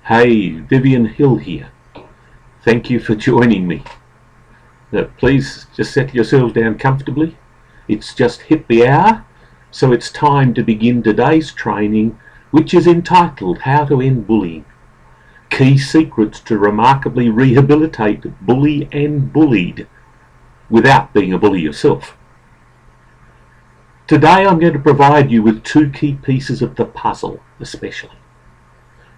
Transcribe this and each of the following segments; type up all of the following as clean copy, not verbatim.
Hey, Vivian Hill here. Thank you for joining me. Now, please just settle yourselves down comfortably. It's just hit the hour, so it's time to begin today's training, which is entitled How to End Bullying. Key secrets to remarkably rehabilitate, bully and bullied without being a bully yourself. Today I'm going to provide you with two key pieces of the puzzle, especially.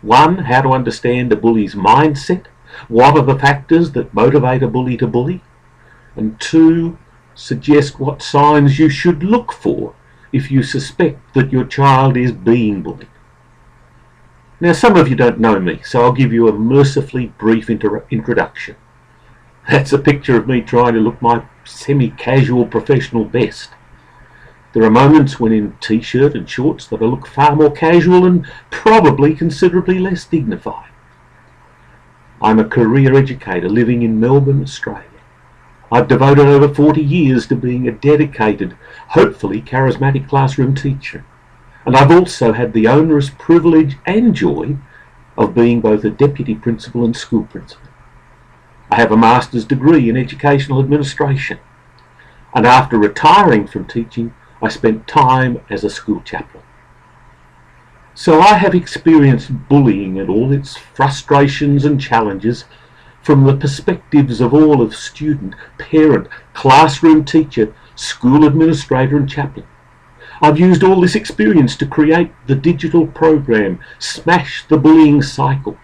One, how to understand a bully's mindset. What are the factors that motivate a bully to bully? And two, suggest what signs you should look for if you suspect that your child is being bullied. Now, some of you don't know me, so I'll give you a mercifully brief introduction. That's a picture of me trying to look my semi-casual professional best. There are moments when in t-shirt and shorts that I look far more casual and probably considerably less dignified. I'm a career educator living in Melbourne, Australia. I've devoted over 40 years to being a dedicated, hopefully charismatic classroom teacher. And I've also had the onerous privilege and joy of being both a deputy principal and school principal. I have a master's degree in educational administration. And after retiring from teaching, I spent time as a school chaplain. So I have experienced bullying and all its frustrations and challenges from the perspectives of all of student, parent, classroom teacher, school administrator and chaplain. I've used all this experience to create the digital program, Smash the Bullying Cycle,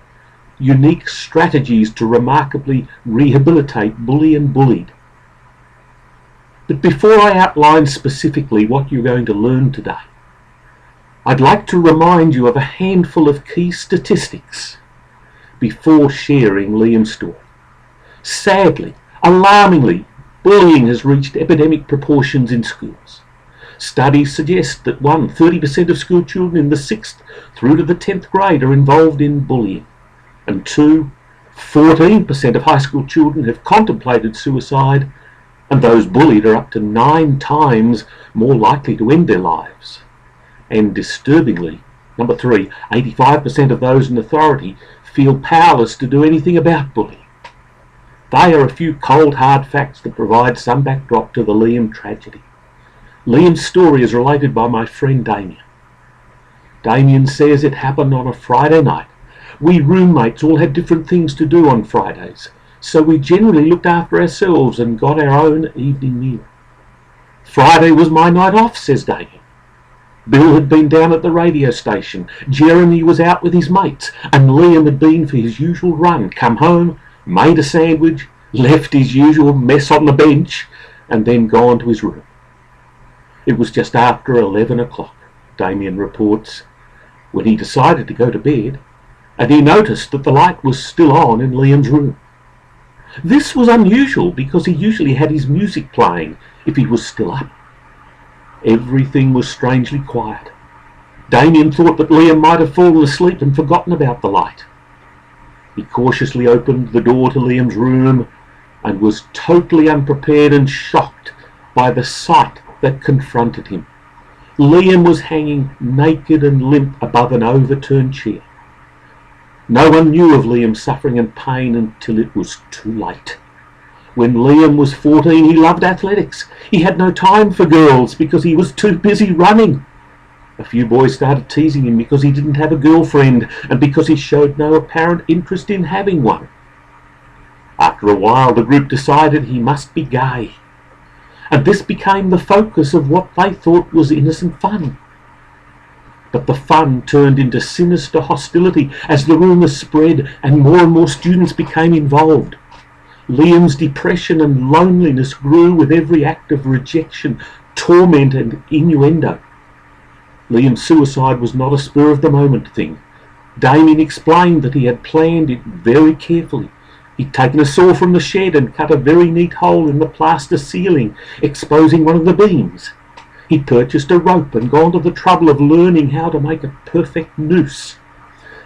unique strategies to remarkably rehabilitate bully and bullied. But before I outline specifically what you're going to learn today, I'd like to remind you of a handful of key statistics before sharing Liam's story. Sadly, alarmingly, bullying has reached epidemic proportions in schools. Studies suggest that 30% of school children in the 6th through to the 10th grade are involved in bullying, and 14% of high school children have contemplated suicide, and those bullied are up to 9 times more likely to end their lives. And disturbingly, number 3, 85% of those in authority feel powerless to do anything about bullying. They are a few cold hard facts that provide some backdrop to the Liam tragedy. Liam's story is related by my friend Damien. Damien says it happened on a Friday night. We roommates all had different things to do on Fridays, so we generally looked after ourselves and got our own evening meal. Friday was my night off, says Damien. Bill had been down at the radio station, Jeremy was out with his mates, and Liam had been for his usual run, come home, made a sandwich, left his usual mess on the bench, and then gone to his room. It was just after 11 o'clock, Damien reports, when he decided to go to bed, and he noticed that the light was still on in Liam's room. This was unusual because he usually had his music playing if he was still up. Everything was strangely quiet. Damien thought that Liam might have fallen asleep and forgotten about the light. He cautiously opened the door to Liam's room and was totally unprepared and shocked by the sight that confronted him. Liam was hanging naked and limp above an overturned chair. No one knew of Liam's suffering and pain until it was too late. When Liam was 14, he loved athletics. He had no time for girls because he was too busy running. A few boys started teasing him because he didn't have a girlfriend and because he showed no apparent interest in having one. After a while, the group decided he must be gay, and this became the focus of what they thought was innocent fun. But the fun turned into sinister hostility as the rumours spread and more students became involved. Liam's depression and loneliness grew with every act of rejection, torment and innuendo. Liam's suicide was not a spur-of-the-moment thing. Damien explained that he had planned it very carefully. He'd taken a saw from the shed and cut a very neat hole in the plaster ceiling, exposing one of the beams. He'd purchased a rope and gone to the trouble of learning how to make a perfect noose.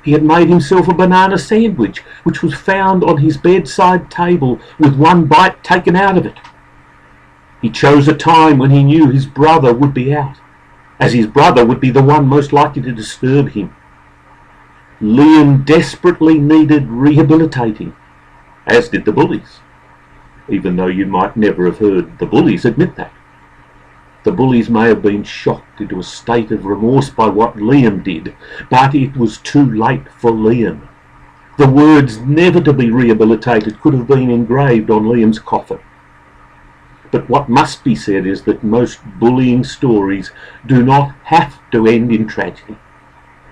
He had made himself a banana sandwich, which was found on his bedside table with one bite taken out of it. He chose a time when he knew his brother would be out, as his brother would be the one most likely to disturb him. Liam desperately needed rehabilitating, as did the bullies, even though you might never have heard the bullies admit that. The bullies may have been shocked into a state of remorse by what Liam did, but it was too late for Liam. The words "never to be rehabilitated" could have been engraved on Liam's coffin. But what must be said is that most bullying stories do not have to end in tragedy.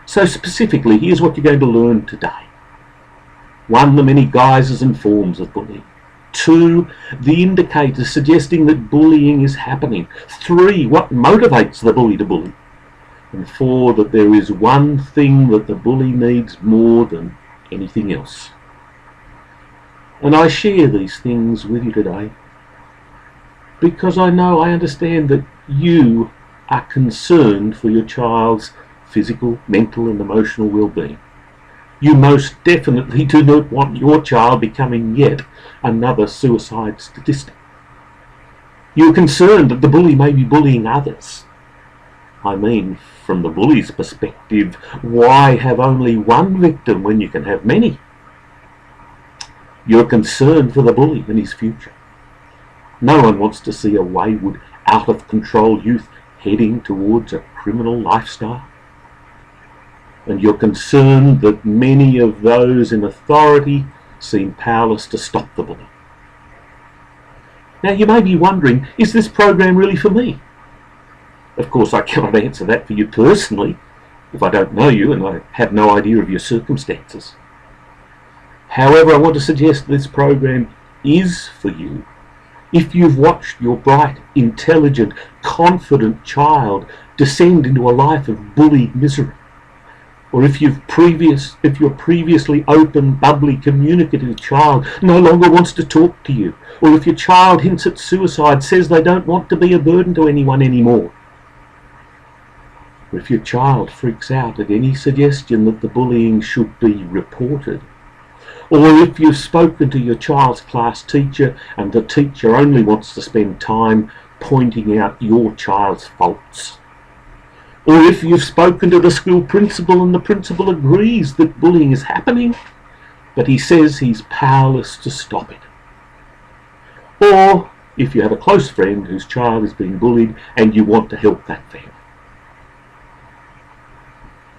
So specifically, here's what you're going to learn today. 1, the many guises and forms of bullying. 2, the indicators suggesting that bullying is happening. 3, what motivates the bully to bully. And 4, that there is one thing that the bully needs more than anything else. And I share these things with you today because I understand that you are concerned for your child's physical, mental and emotional well-being. You most definitely do not want your child becoming yet another suicide statistic. You're concerned that the bully may be bullying others. I mean, from the bully's perspective, why have only one victim when you can have many? You're concerned for the bully and his future. No one wants to see a wayward, out-of-control youth heading towards a criminal lifestyle. And you're concerned that many of those in authority seem powerless to stop the bully. Now you may be wondering, is this program really for me? Of course I cannot answer that for you personally, if I don't know you and I have no idea of your circumstances. However, I want to suggest this program is for you if you've watched your bright, intelligent, confident child descend into a life of bullied misery. Or if your previously open, bubbly, communicative child no longer wants to talk to you. Or if your child hints at suicide, says they don't want to be a burden to anyone anymore. Or if your child freaks out at any suggestion that the bullying should be reported. Or if you've spoken to your child's class teacher and the teacher only wants to spend time pointing out your child's faults. Or if you've spoken to the school principal and the principal agrees that bullying is happening, but he says he's powerless to stop it. Or if you have a close friend whose child is being bullied and you want to help that family.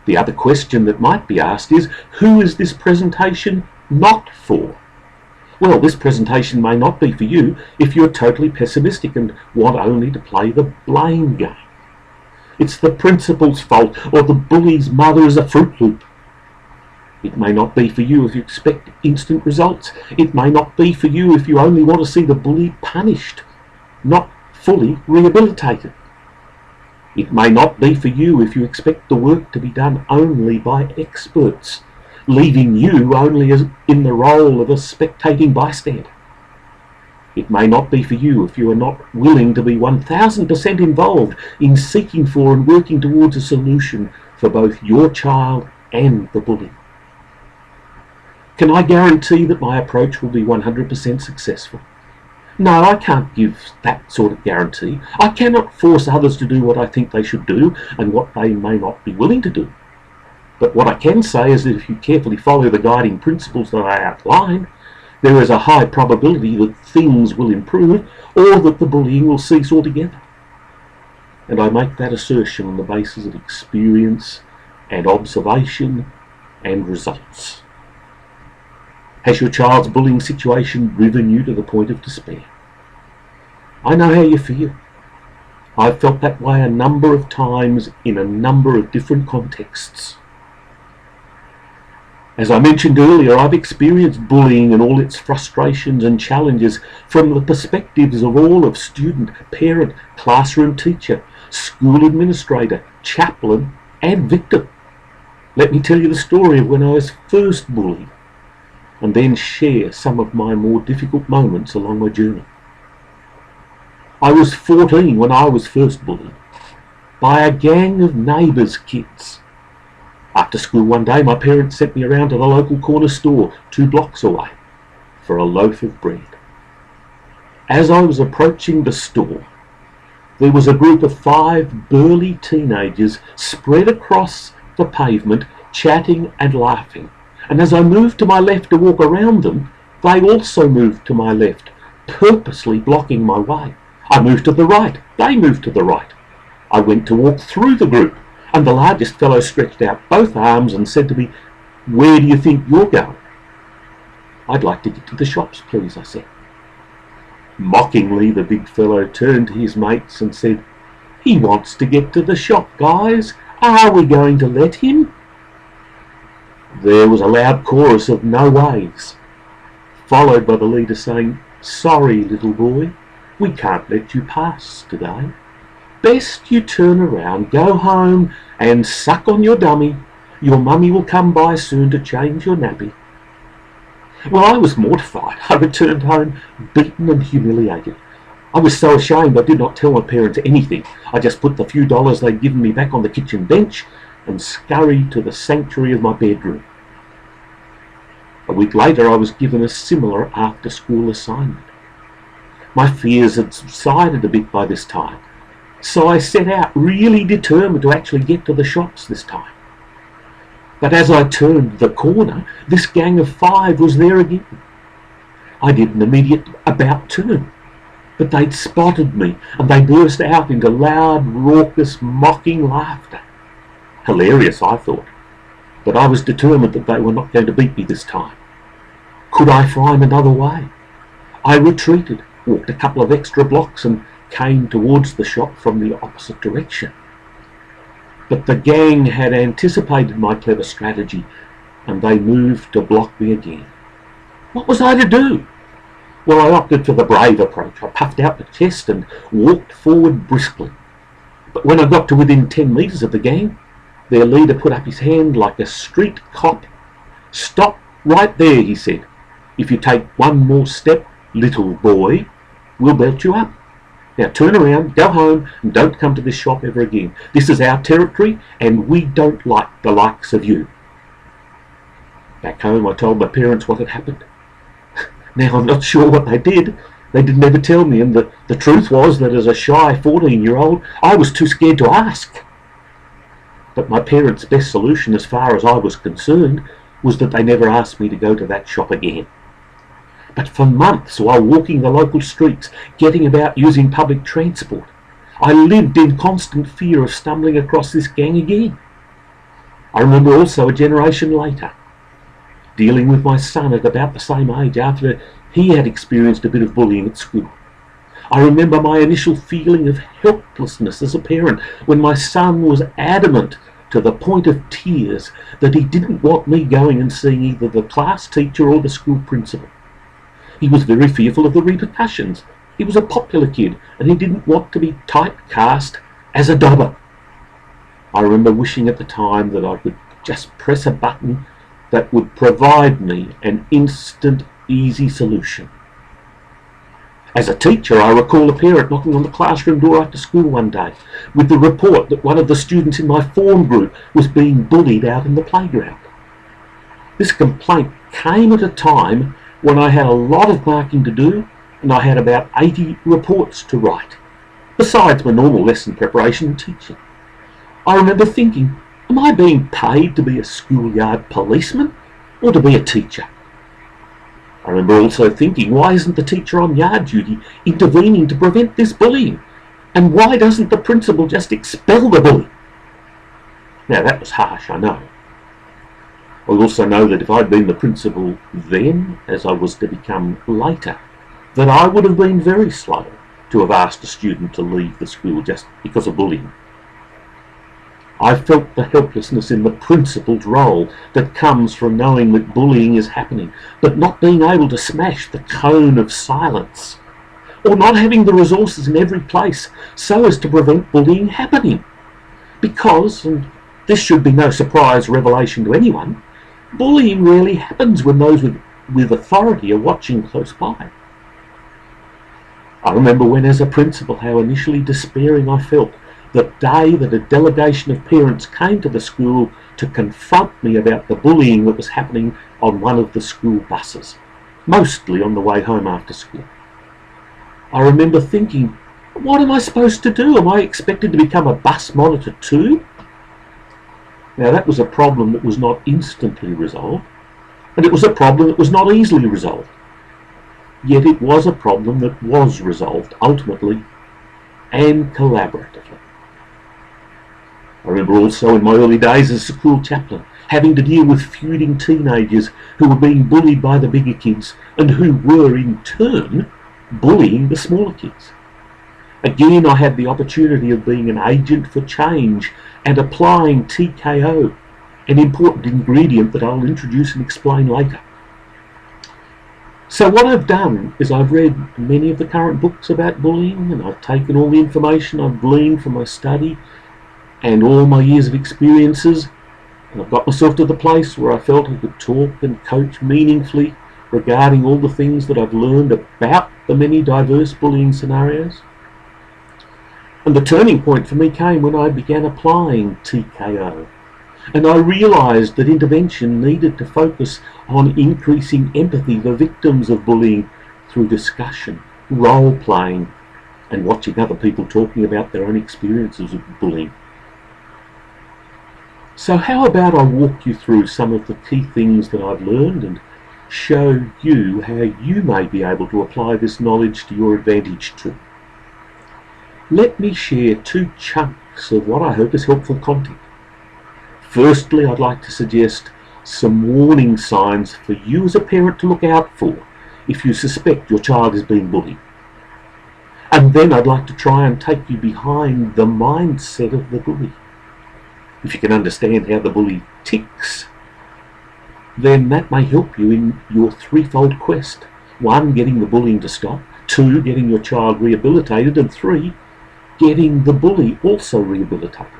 The other question that might be asked is, who is this presentation not for? Well, this presentation may not be for you if you're totally pessimistic and want only to play the blame game. It's the principal's fault, or the bully's mother is a Fruit Loop. It may not be for you if you expect instant results. It may not be for you if you only want to see the bully punished, not fully rehabilitated. It may not be for you if you expect the work to be done only by experts, leaving you only in the role of a spectating bystander. It may not be for you if you are not willing to be 1000% involved in seeking for and working towards a solution for both your child and the bully. Can I guarantee that my approach will be 100% successful? No, I can't give that sort of guarantee. I cannot force others to do what I think they should do and what they may not be willing to do. But what I can say is that if you carefully follow the guiding principles that I outlined, there is a high probability that things will improve or that the bullying will cease altogether. And I make that assertion on the basis of experience and observation and results. Has your child's bullying situation driven you to the point of despair? I know how you feel. I've felt that way a number of times in a number of different contexts. As I mentioned earlier, I've experienced bullying and all its frustrations and challenges from the perspectives of all of student, parent, classroom teacher, school administrator, chaplain, and victim. Let me tell you the story of when I was first bullied, and then share some of my more difficult moments along my journey. I was 14 when I was first bullied by a gang of neighbours' kids. After school one day, my parents sent me around to the local corner store 2 blocks away for a loaf of bread. As I was approaching the store, there was a group of 5 burly teenagers spread across the pavement chatting and laughing, and as I moved to my left to walk around them, they also moved to my left, purposely blocking my way. I moved to the right, they moved to the right. I went to walk through the group, and the largest fellow stretched out both arms and said to me, "Where do you think you're going?" "I'd like to get to the shops, please," I said. Mockingly, the big fellow turned to his mates and said, "He wants to get to the shop, guys. Are we going to let him?" There was a loud chorus of "no ways," followed by the leader saying, "Sorry, little boy, we can't let you pass today. Best you turn around, go home and suck on your dummy. Your mummy will come by soon to change your nappy." Well, I was mortified. I returned home beaten and humiliated. I was so ashamed I did not tell my parents anything. I just put the few dollars they'd given me back on the kitchen bench and scurried to the sanctuary of my bedroom. A week later I was given a similar after-school assignment. My fears had subsided a bit by this time, so I set out really determined to actually get to the shops this time. But as I turned the corner, this gang of 5 was there again. I did an immediate about-turn, but they'd spotted me and they burst out into loud, raucous, mocking laughter. Hilarious, I thought, but I was determined that they were not going to beat me this time. Could I find another way? I retreated, walked a couple of extra blocks and came towards the shop from the opposite direction. But the gang had anticipated my clever strategy, and they moved to block me again. What was I to do? Well, I opted for the brave approach. I puffed out the chest and walked forward briskly. But when I got to within 10 metres of the gang, their leader put up his hand like a street cop. "Stop right there," he said. "If you take one more step, little boy, we'll belt you up. Now turn around, go home, and don't come to this shop ever again. This is our territory, and we don't like the likes of you." Back home I told my parents what had happened. Now I'm not sure what they did. They didn't ever tell me, and the truth was that as a shy 14-year-old, I was too scared to ask. But my parents' best solution, as far as I was concerned, was that they never asked me to go to that shop again. But for months, while walking the local streets, getting about using public transport, I lived in constant fear of stumbling across this gang again. I remember also a generation later, dealing with my son at about the same age after he had experienced a bit of bullying at school. I remember my initial feeling of helplessness as a parent when my son was adamant to the point of tears that he didn't want me going and seeing either the class teacher or the school principal. He was very fearful of the repercussions. He was a popular kid and he didn't want to be typecast as a dobber. I remember wishing at the time that I could just press a button that would provide me an instant, easy solution. As a teacher, I recall a parent knocking on the classroom door after school one day with the report that one of the students in my form group was being bullied out in the playground. This complaint came at a time when I had a lot of marking to do and I had about 80 reports to write, besides my normal lesson preparation and teaching. I remember thinking, am I being paid to be a schoolyard policeman or to be a teacher? I remember also thinking, why isn't the teacher on yard duty intervening to prevent this bullying? And why doesn't the principal just expel the bully? Now that was harsh, I know. I also know that if I'd been the principal then, as I was to become later, that I would have been very slow to have asked a student to leave the school just because of bullying. I felt the helplessness in the principal's role that comes from knowing that bullying is happening, but not being able to smash the cone of silence, or not having the resources in every place so as to prevent bullying happening. Because, and this should be no surprise revelation to anyone, bullying rarely happens when those with authority are watching close by. I remember when as a principal how initially despairing I felt the day that a delegation of parents came to the school to confront me about the bullying that was happening on one of the school buses, mostly on the way home after school. I remember thinking, what am I supposed to do? Am I expected to become a bus monitor too? Now that was a problem that was not instantly resolved, and it was a problem that was not easily resolved. Yet it was a problem that was resolved ultimately and collaboratively. I remember also in my early days as a school chaplain having to deal with feuding teenagers who were being bullied by the bigger kids and who were in turn bullying the smaller kids. Again, I had the opportunity of being an agent for change and applying TKO, an important ingredient that I'll introduce and explain later. So what I've done is I've read many of the current books about bullying, and I've taken all the information I've gleaned from my study and all my years of experiences, and I've got myself to the place where I felt I could talk and coach meaningfully regarding all the things that I've learned about the many diverse bullying scenarios. And the turning point for me came when I began applying TKO, and I realised that intervention needed to focus on increasing empathy for victims of bullying through discussion, role-playing, and watching other people talking about their own experiences of bullying. So how about I walk you through some of the key things that I've learned and show you how you may be able to apply this knowledge to your advantage too. Let me share 2 chunks of what I hope is helpful content. Firstly, I'd like to suggest some warning signs for you as a parent to look out for if you suspect your child is being bullied. And then I'd like to try and take you behind the mindset of the bully. If you can understand how the bully ticks, then that may help you in your threefold quest. 1, getting the bullying to stop. 2, getting your child rehabilitated. And 3, getting the bully also rehabilitated.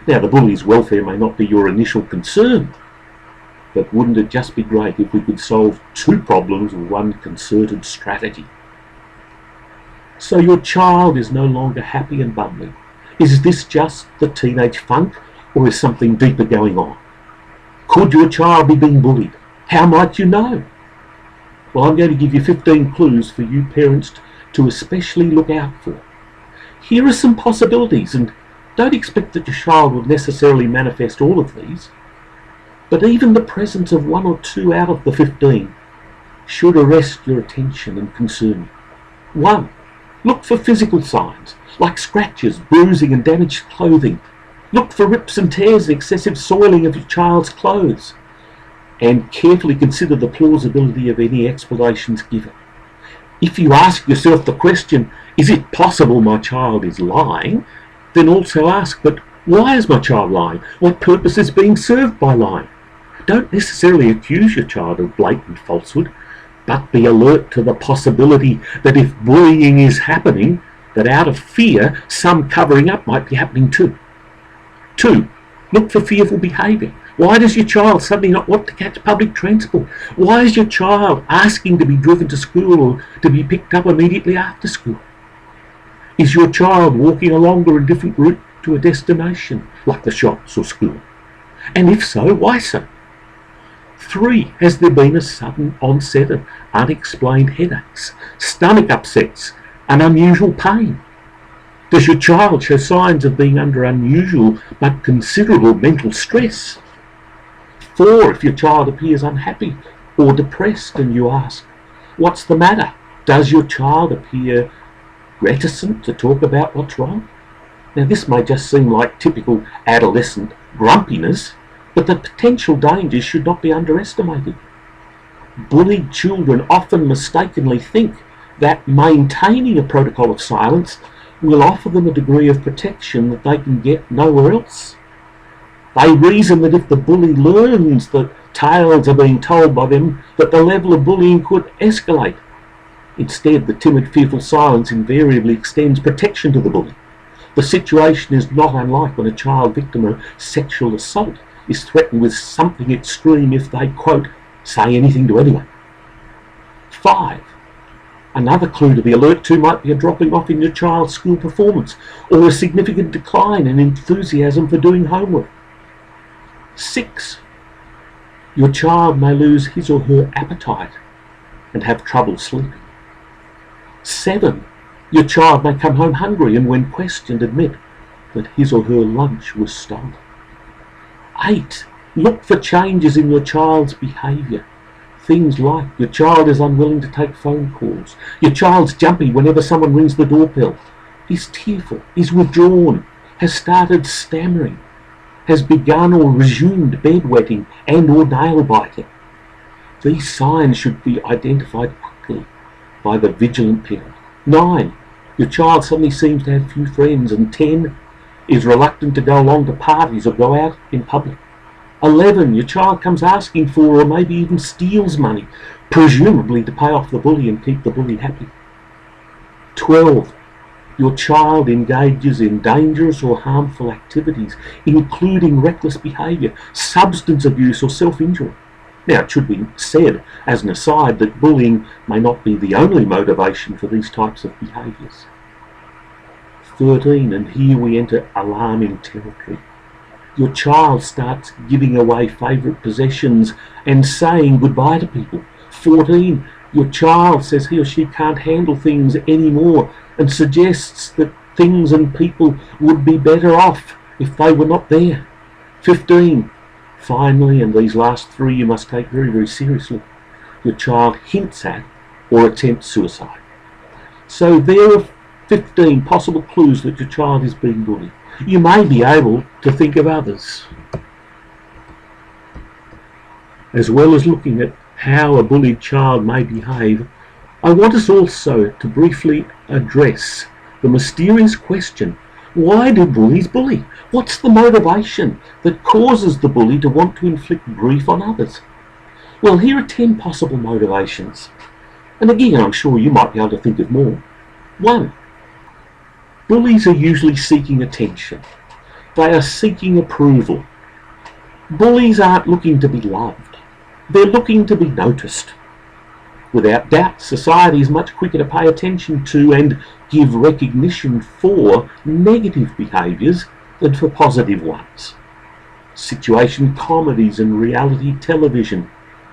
Now, the bully's welfare may not be your initial concern, but wouldn't it just be great if we could solve 2 problems with 1 concerted strategy? So your child is no longer happy and bubbly. Is this just the teenage funk, or is something deeper going on? Could your child be being bullied? How might you know? Well, I'm going to give you 15 clues for you parents to especially look out for. Here are some possibilities, and don't expect that your child will necessarily manifest all of these, but even the presence of 1 or 2 out of the 15 should arrest your attention and concern you. 1, look for physical signs, like scratches, bruising and damaged clothing. Look for rips and tears and excessive soiling of your child's clothes, and carefully consider the plausibility of any explanations given. If you ask yourself the question, is it possible my child is lying? Then also ask, but why is my child lying? What purpose is being served by lying? Don't necessarily accuse your child of blatant falsehood, but be alert to the possibility that if bullying is happening, that out of fear, some covering up might be happening too. 2, look for fearful behaviour. Why does your child suddenly not want to catch public transport? Why is your child asking to be driven to school or to be picked up immediately after school? Is your child walking a longer and different route to a destination, like the shops or school? And if so, why so? 3, has there been a sudden onset of unexplained headaches, stomach upsets, and unusual pain? Does your child show signs of being under unusual but considerable mental stress? 4, if your child appears unhappy or depressed and you ask, what's the matter? Does your child appear reticent to talk about what's wrong? Now, this may just seem like typical adolescent grumpiness, but the potential dangers should not be underestimated. Bullied children often mistakenly think that maintaining a protocol of silence will offer them a degree of protection that they can get nowhere else. They reason that if the bully learns that tales are being told by them, that the level of bullying could escalate. Instead, the timid, fearful silence invariably extends protection to the bully. The situation is not unlike when a child victim of sexual assault is threatened with something extreme if they, quote, say anything to anyone. 5. Another clue to be alert to might be a dropping off in your child's school performance or a significant decline in enthusiasm for doing homework. 6. Your child may lose his or her appetite and have trouble sleeping. 7. Your child may come home hungry and when questioned admit that his or her lunch was stolen. 8. Look for changes in your child's behaviour. Things like your child is unwilling to take phone calls, your child's jumpy whenever someone rings the doorbell, is tearful, is withdrawn, has started stammering, has begun or resumed bedwetting and or nail biting. These signs should be identified quickly by the vigilant parent. 9. Your child suddenly seems to have few friends. And 10. Is reluctant to go along to parties or go out in public. 11. Your child comes asking for or maybe even steals money, presumably to pay off the bully and keep the bully happy. 12. Your child engages in dangerous or harmful activities, including reckless behaviour, substance abuse or self-injury. Now, it should be said, as an aside, that bullying may not be the only motivation for these types of behaviours. 13, and here we enter alarming territory. Your child starts giving away favourite possessions and saying goodbye to people. 14, your child says he or she can't handle things anymore and suggests that things and people would be better off if they were not there. 15, finally, and these last 3 you must take very, very seriously, your child hints at or attempts suicide. So there are 15 possible clues that your child is being bullied. You may be able to think of others. As well as looking at how a bullied child may behave, I want us also to briefly address the mysterious question, why do bullies bully? What's the motivation that causes the bully to want to inflict grief on others? Well, here are 10 possible motivations. And again, I'm sure you might be able to think of more. 1. Bullies are usually seeking attention. They are seeking approval. Bullies aren't looking to be loved. They're looking to be noticed. Without doubt, society is much quicker to pay attention to and give recognition for negative behaviours than for positive ones. Situation comedies and reality television,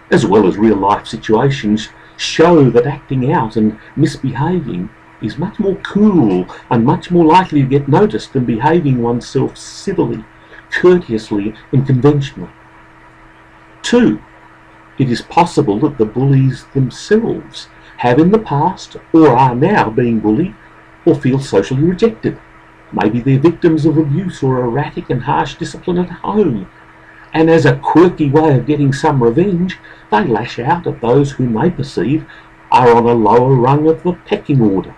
as well as real-life situations, show that acting out and misbehaving is much more cool and much more likely to get noticed than behaving oneself civilly, courteously and conventionally. 2. It is possible that the bullies themselves have in the past or are now being bullied or feel socially rejected. Maybe they're victims of abuse or erratic and harsh discipline at home, and as a quirky way of getting some revenge, they lash out at those whom they perceive are on a lower rung of the pecking order.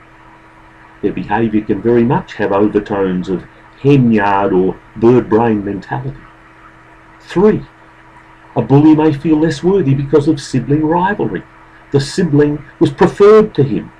Their behaviour can very much have overtones of hen-yard or bird-brain mentality. 3. A bully may feel less worthy because of sibling rivalry. The sibling was preferred to him.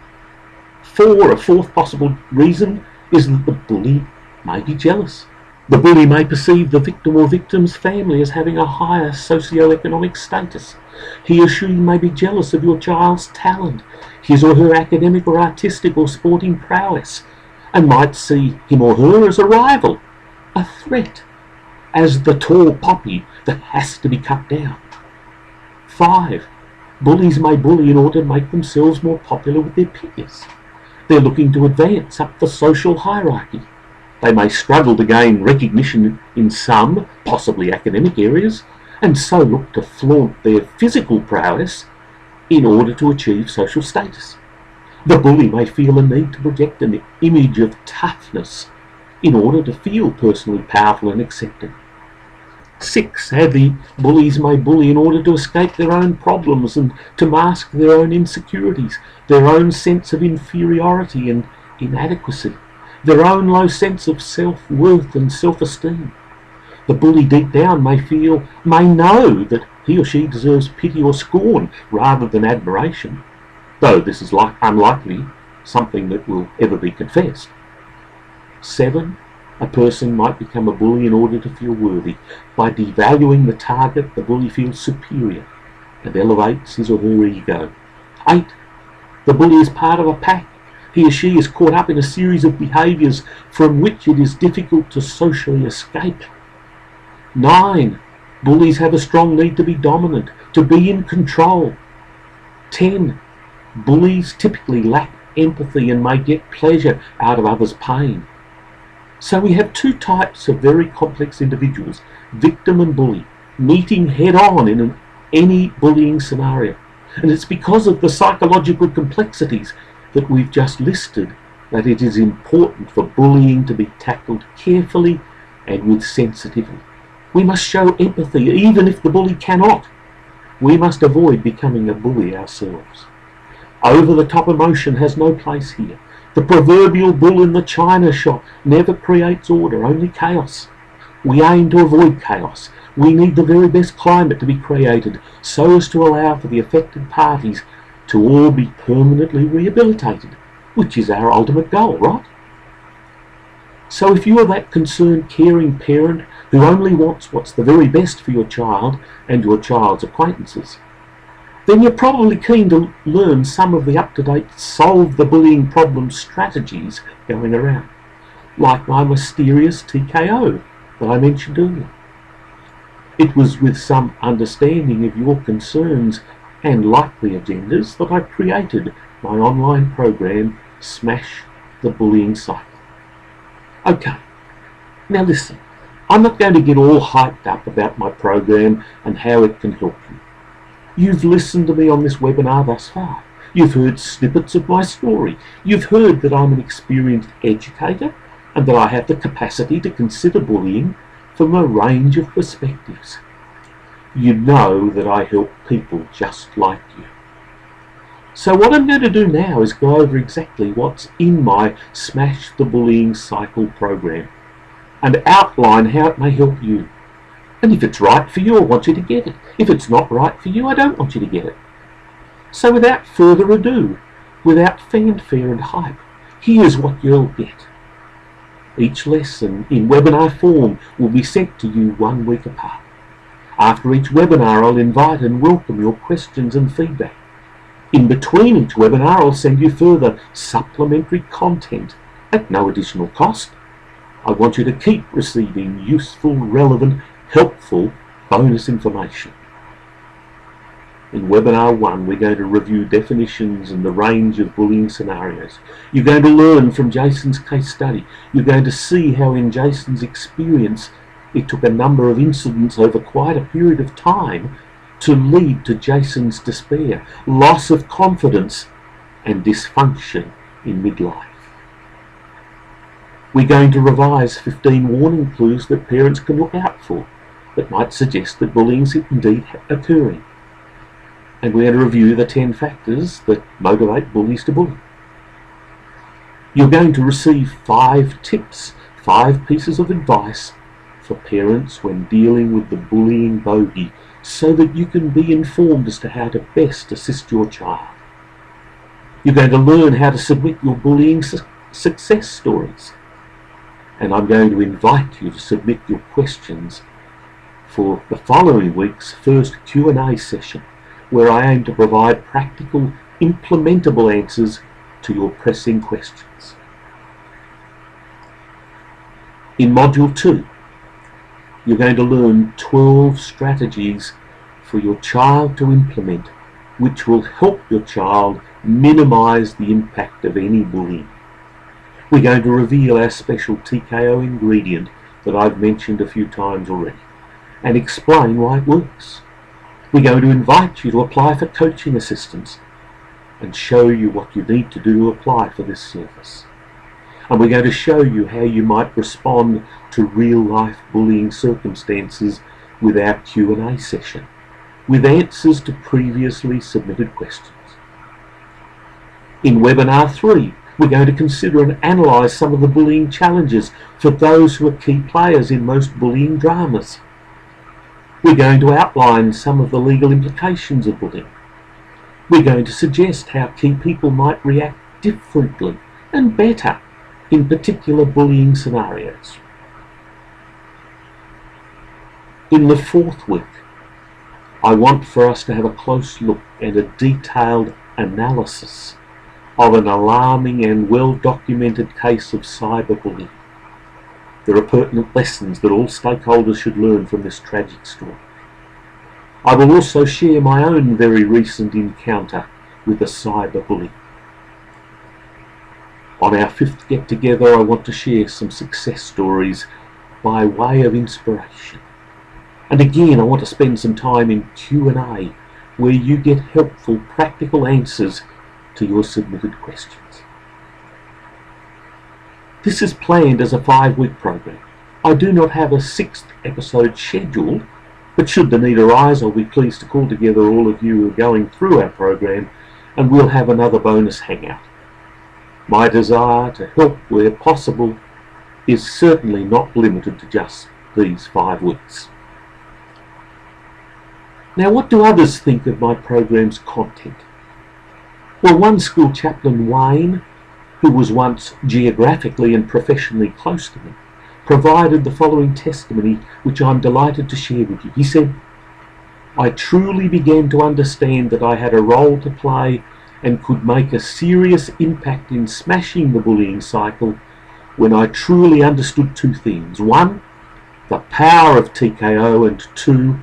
4. A fourth possible reason is that the bully may be jealous. The bully may perceive the victim or victim's family as having a higher socio-economic status. He or she may be jealous of your child's talent, his or her academic or artistic or sporting prowess, and might see him or her as a rival, a threat, as the tall poppy that has to be cut down. 5. Bullies may bully in order to make themselves more popular with their peers. They're looking to advance up the social hierarchy. They may struggle to gain recognition in some, possibly academic areas, and so look to flaunt their physical prowess in order to achieve social status. The bully may feel a need to project an image of toughness in order to feel personally powerful and accepted. 6. Sadly, bullies may bully in order to escape their own problems and to mask their own insecurities, their own sense of inferiority and inadequacy, their own low sense of self-worth and self-esteem. The bully deep down may know that he or she deserves pity or scorn rather than admiration, though this is unlikely something that will ever be confessed. 7. A person might become a bully in order to feel worthy. By devaluing the target, the bully feels superior and elevates his or her ego. 8. The bully is part of a pack. He or she is caught up in a series of behaviours from which it is difficult to socially escape. 9. Bullies have a strong need to be dominant, to be in control. 10. Bullies typically lack empathy and may get pleasure out of others' pain. So we have two types of very complex individuals, victim and bully, meeting head-on in any bullying scenario. And it's because of the psychological complexities that we've just listed that it is important for bullying to be tackled carefully and with sensitivity. We must show empathy even if the bully cannot. We must avoid becoming a bully ourselves. Over-the-top emotion has no place here. The proverbial bull in the china shop never creates order, only chaos. We aim to avoid chaos. We need the very best climate to be created so as to allow for the affected parties to all be permanently rehabilitated, which is our ultimate goal, right? So if you are that concerned, caring parent who only wants what's the very best for your child and your child's acquaintances, then you're probably keen to learn some of the up-to-date solve the bullying problem strategies going around, like my mysterious TKO that I mentioned earlier. It was with some understanding of your concerns and likely agendas that I created my online program, Smash the Bullying Cycle. Okay, now listen, I'm not going to get all hyped up about my program and how it can help you. You've listened to me on this webinar thus far. You've heard snippets of my story. You've heard that I'm an experienced educator and that I have the capacity to consider bullying from a range of perspectives. You know that I help people just like you. So what I'm going to do now is go over exactly what's in my Smash the Bullying Cycle program and outline how it may help you. And if it's right for you, I want you to get it. If it's not right for you, I don't want you to get it. So without further ado, without fanfare and hype, here's what you'll get. Each lesson in webinar form will be sent to you 1 week apart. After each webinar, I'll invite and welcome your questions and feedback. In between each webinar, I'll send you further supplementary content at no additional cost. I want you to keep receiving useful, relevant, helpful bonus information. In webinar 1, we're going to review definitions and the range of bullying scenarios. You're going to learn from Jason's case study. You're going to see how in Jason's experience it took a number of incidents over quite a period of time to lead to Jason's despair, loss of confidence and dysfunction in midlife. We're going to revise 15 warning clues that parents can look out for that might suggest that bullying is indeed occurring. And we're going to review the 10 factors that motivate bullies to bully. You're going to receive 5 tips, 5 pieces of advice for parents when dealing with the bullying bogey so that you can be informed as to how to best assist your child. You're going to learn how to submit your bullying success stories. And I'm going to invite you to submit your questions for the following week's first Q&A session, where I aim to provide practical, implementable answers to your pressing questions. In Module 2, you're going to learn 12 strategies for your child to implement, which will help your child minimize the impact of any bullying. We're going to reveal our special TKO ingredient that I've mentioned a few times already, and explain why it works. We're going to invite you to apply for coaching assistance and show you what you need to do to apply for this service. And we're going to show you how you might respond to real-life bullying circumstances with our Q&A session, with answers to previously submitted questions. In Webinar 3, we're going to consider and analyse some of the bullying challenges for those who are key players in most bullying dramas. We're going to outline some of the legal implications of bullying. We're going to suggest how key people might react differently and better in particular bullying scenarios. In the 4th week, I want for us to have a close look and a detailed analysis of an alarming and well-documented case of cyberbullying. There are pertinent lessons that all stakeholders should learn from this tragic story. I will also share my own very recent encounter with a cyberbully. On our 5th get-together, I want to share some success stories by way of inspiration. And again, I want to spend some time in Q&A where you get helpful, practical answers to your submitted questions. This is planned as a 5-week program. I do not have a 6th episode scheduled, but should the need arise, I'll be pleased to call together all of you who are going through our program, and we'll have another bonus hangout. My desire to help where possible is certainly not limited to just these 5 weeks. Now, what do others think of my program's content? Well, one school chaplain, Wayne, who was once geographically and professionally close to me, provided the following testimony, which I'm delighted to share with you. He said, "I truly began to understand that I had a role to play and could make a serious impact in smashing the bullying cycle when I truly understood 2 things. 1, the power of TKO, and 2,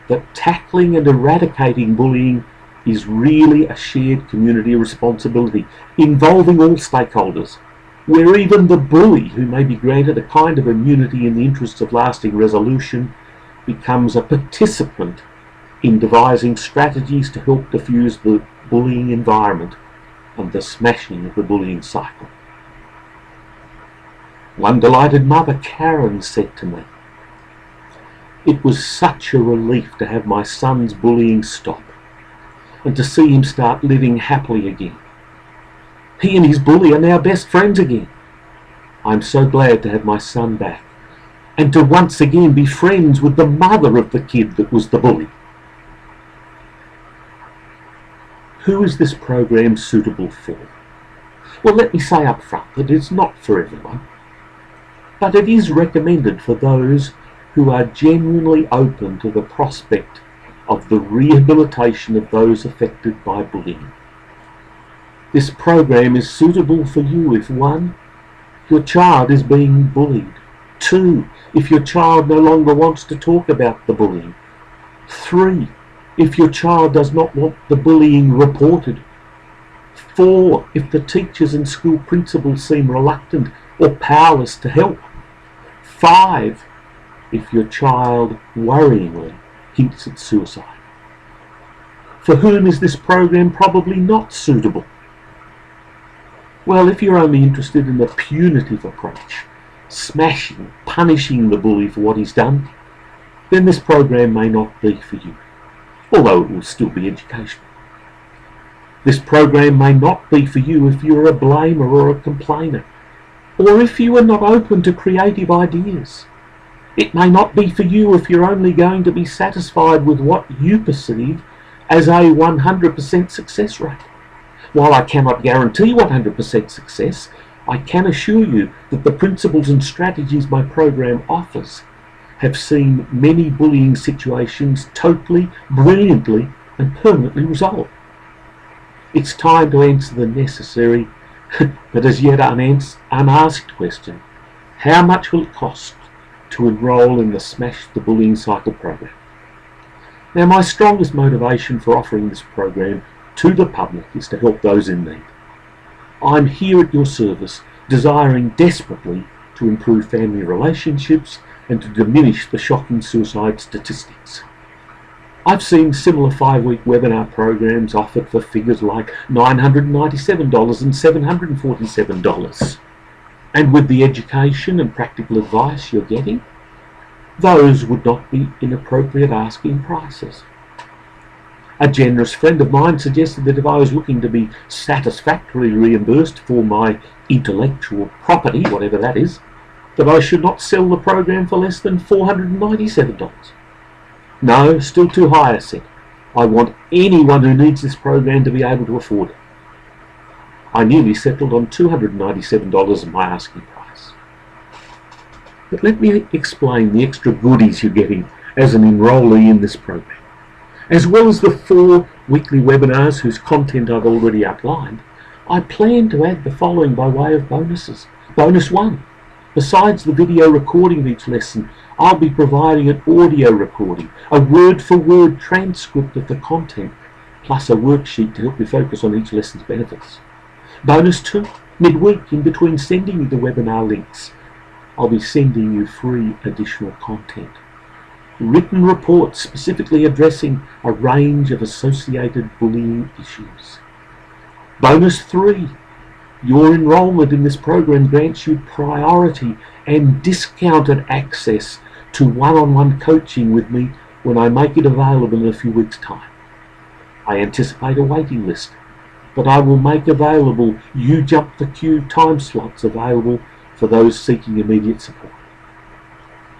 that tackling and eradicating bullying is really a shared community responsibility involving all stakeholders, where even the bully, who may be granted a kind of immunity in the interests of lasting resolution, becomes a participant in devising strategies to help diffuse the bullying environment and the smashing of the bullying cycle." One delighted mother, Karen, said to me, "It was such a relief to have my son's bullying stop and to see him start living happily again. He and his bully are now best friends again. I'm so glad to have my son back and to once again be friends with the mother of the kid that was the bully." Who is this program suitable for? Well, let me say up front that it's not for everyone, but it is recommended for those who are genuinely open to the prospect of the rehabilitation of those affected by bullying. This program is suitable for you if 1, your child is being bullied, 2, if your child no longer wants to talk about the bullying, 3, if your child does not want the bullying reported, 4, if the teachers and school principals seem reluctant or powerless to help, 5, if your child worryingly hints at suicide. For whom is this program probably not suitable? Well, if you're only interested in the punitive approach, smashing, punishing the bully for what he's done, then this program may not be for you, although it will still be educational. This program may not be for you if you're a blamer or a complainer, or if you are not open to creative ideas. It may not be for you if you're only going to be satisfied with what you perceive as a 100% success rate. While I cannot guarantee 100% success, I can assure you that the principles and strategies my program offers have seen many bullying situations totally, brilliantly and permanently resolved. It's time to answer the necessary but as yet unasked question: how much will it cost to enrol in the Smash the Bullying Cycle program? Now, my strongest motivation for offering this program to the public is to help those in need. I'm here at your service, desiring desperately to improve family relationships and to diminish the shocking suicide statistics. I've seen similar 5-week webinar programs offered for figures like $997 and $747. And with the education and practical advice you're getting, those would not be inappropriate asking prices. A generous friend of mine suggested that if I was looking to be satisfactorily reimbursed for my intellectual property, whatever that is, that I should not sell the program for less than $497. No, still too high, I said. I want anyone who needs this program to be able to afford it. I nearly settled on $297 as my asking price. But let me explain the extra goodies you're getting as an enrollee in this program. As well as the 4 weekly webinars whose content I've already outlined, I plan to add the following by way of bonuses. Bonus 1. Besides the video recording of each lesson, I'll be providing an audio recording, a word-for-word transcript of the content, plus a worksheet to help you focus on each lesson's benefits. Bonus 2. Midweek, in between sending you the webinar links, I'll be sending you free additional content. written reports specifically addressing a range of associated bullying issues. Bonus 3. Your enrolment in this program grants you priority and discounted access to one-on-one coaching with me when I make it available in a few weeks' time. I anticipate a waiting list, but I will make available You Jump the Queue time slots available for those seeking immediate support.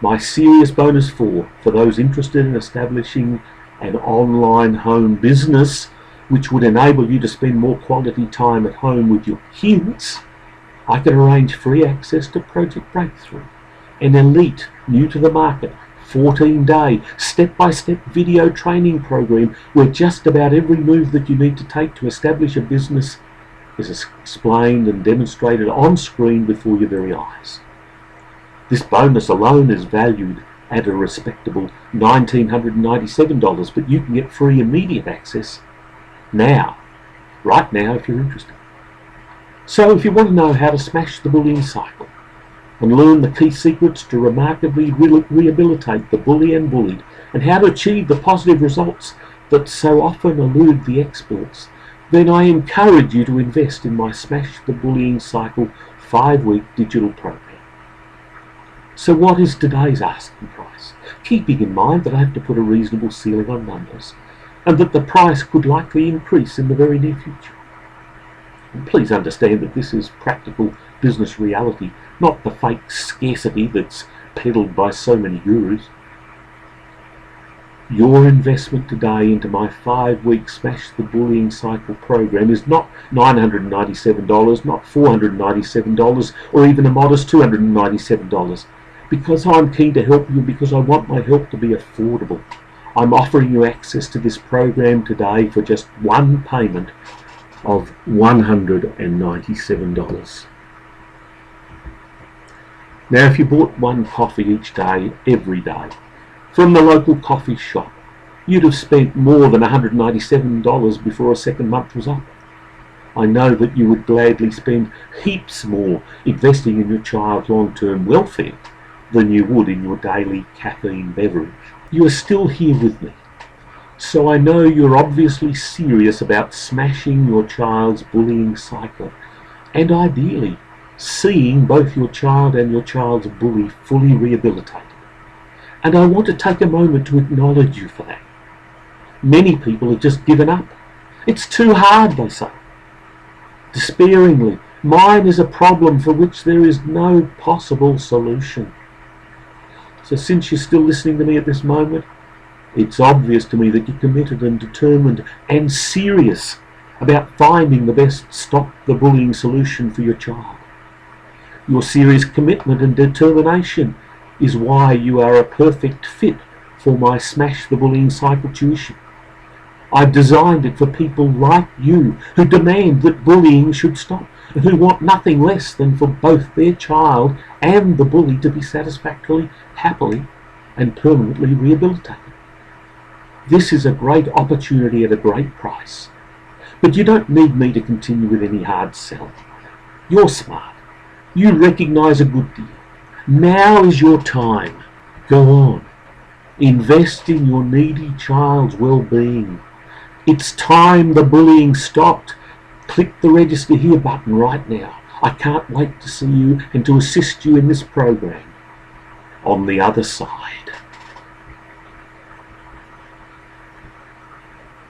My serious bonus 4 for those interested in establishing an online home business which would enable you to spend more quality time at home with your kids. I can arrange free access to Project Breakthrough, an elite, new to the market, 14-day, step-by-step video training program where just about every move that you need to take to establish a business is explained and demonstrated on screen before your very eyes. This bonus alone is valued at a respectable $1,997, but you can get free immediate access now, right now if you're interested. So if you want to know how to smash the bullying cycle and learn the key secrets to remarkably rehabilitate the bully and bullied, and how to achieve the positive results that so often elude the experts, then I encourage you to invest in my Smash the Bullying Cycle 5-week digital program. So what is today's asking price? Keeping in mind that I have to put a reasonable ceiling on numbers, and that the price could likely increase in the very near future. And please understand that this is practical business reality, not the fake scarcity that's peddled by so many gurus. Your investment today into my 5-week Smash the Bullying Cycle program is not $997, not $497, or even a modest $297. Because I'm keen to help you, because I want my help to be affordable, I'm offering you access to this program today for just one payment of $197. Now, if you bought one coffee each day, every day, from the local coffee shop, you'd have spent more than $197 before a second month was up. I know that you would gladly spend heaps more investing in your child's long-term welfare than you would in your daily caffeine beverage. You are still here with me, so I know you're obviously serious about smashing your child's bullying cycle, and ideally seeing both your child and your child's bully fully rehabilitated. And I want to take a moment to acknowledge you for that. Many people have just given up. It's too hard, they say. Despairingly, mine is a problem for which there is no possible solution. So since you're still listening to me at this moment, it's obvious to me that you're committed and determined and serious about finding the best stop the bullying solution for your child. Your serious commitment and determination is why you are a perfect fit for my Smash the Bullying Cycle tuition. I've designed it for people like you who demand that bullying should stop, and who want nothing less than for both their child and the bully to be satisfactorily, happily, and permanently rehabilitated. This is a great opportunity at a great price. But you don't need me to continue with any hard sell. You're smart. You recognise a good deal. Now is your time. Go on. Invest in your needy child's well-being. It's time the bullying stopped. Click the register here button right now. I can't wait to see you and to assist you in this program on the other side.